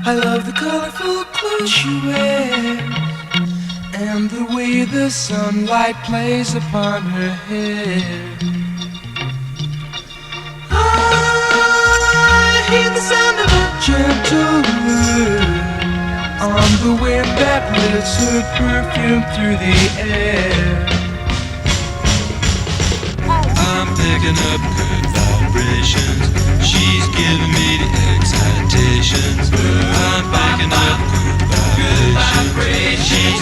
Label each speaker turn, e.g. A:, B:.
A: I love the colorful clothes she wears and the way the sunlight plays upon her hair. I hear the sound of a gentle word on the wind that lifts her perfume through the air.
B: I'm picking up good vibrations. She's giving me the excitations. I'm picking up good vibrations. She's